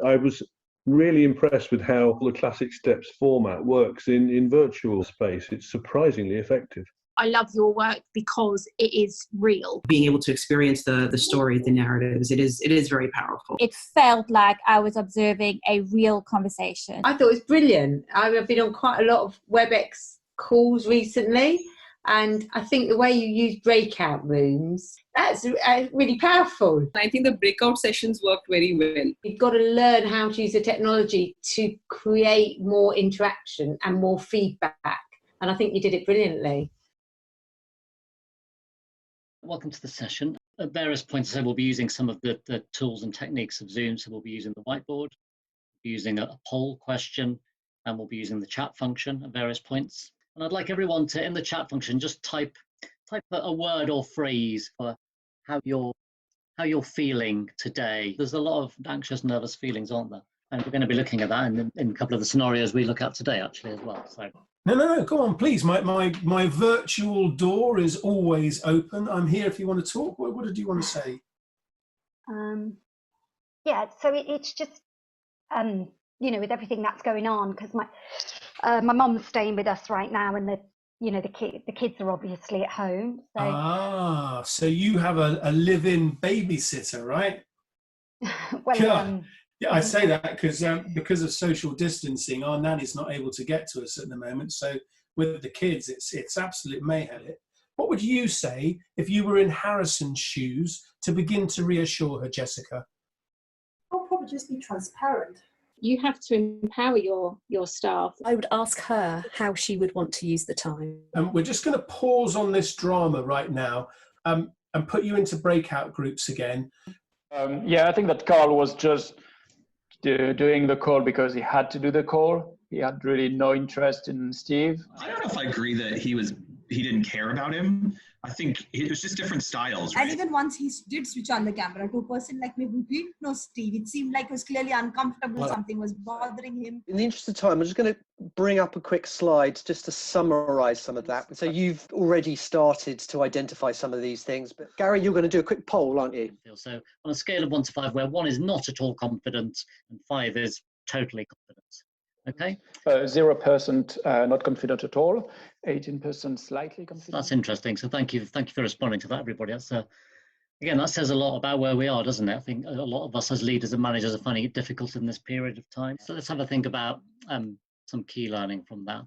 I was really impressed with how the Classic Steps format works in virtual space. It's surprisingly effective. I love your work because it is real. Being able to experience the story, the narratives, it is very powerful. It felt like I was observing a real conversation. I thought it was brilliant. I've been on quite a lot of WebEx calls recently, and I think the way you use breakout rooms, that's really powerful. I think the breakout sessions worked very well. You've got to learn how to use the technology to create more interaction and more feedback, and I think you did it brilliantly. Welcome to the session. At various points, we'll be using some of the tools and techniques of Zoom. So we'll be using the whiteboard, we'll be using a poll question, and we'll be using the chat function at various points. And I'd like everyone to, in the chat function, just type a word or phrase for how you're feeling today. There's a lot of anxious, nervous feelings, aren't there? And we're going to be looking at that in a couple of the scenarios we look at today, actually, as well. So. No, go on, please. My virtual door is always open. I'm here if you want to talk. What did you want to say? Yeah, so it's just, with everything that's going on, because my mum's staying with us right now, and the kids are obviously at home. So. So you have a live-in babysitter, right? Well, yeah, I say that because of social distancing, our nanny's not able to get to us at the moment. So with the kids, it's absolute mayhem. What would you say if you were in Harrison's shoes to begin to reassure her, Jessica? I'll probably just be transparent. You have to empower your staff. I would ask her how she would want to use the time. We're just going to pause on this drama right now and put you into breakout groups again. I think that Carl was just doing the call because he had to do the call. He had really no interest in Steve. I don't know if I agree that he didn't care about him. I think it was just different styles, right? And even once he did switch on the camera to a person like me who didn't know Steve, it seemed like he was clearly uncomfortable, something was bothering him. In the interest of time, I'm just going to bring up a quick slide just to summarise some of that. So you've already started to identify some of these things, but Gary, you're going to do a quick poll, aren't you? So on a scale of 1 to 5, where 1 is not at all confident and 5 is totally confident. Okay. 0% not confident at all. 18% slightly confident. That's interesting. So thank you for responding to that, everybody. That's again, that says a lot about where we are, doesn't it? I think a lot of us as leaders and managers are finding it difficult in this period of time. So let's have a think about some key learning from that.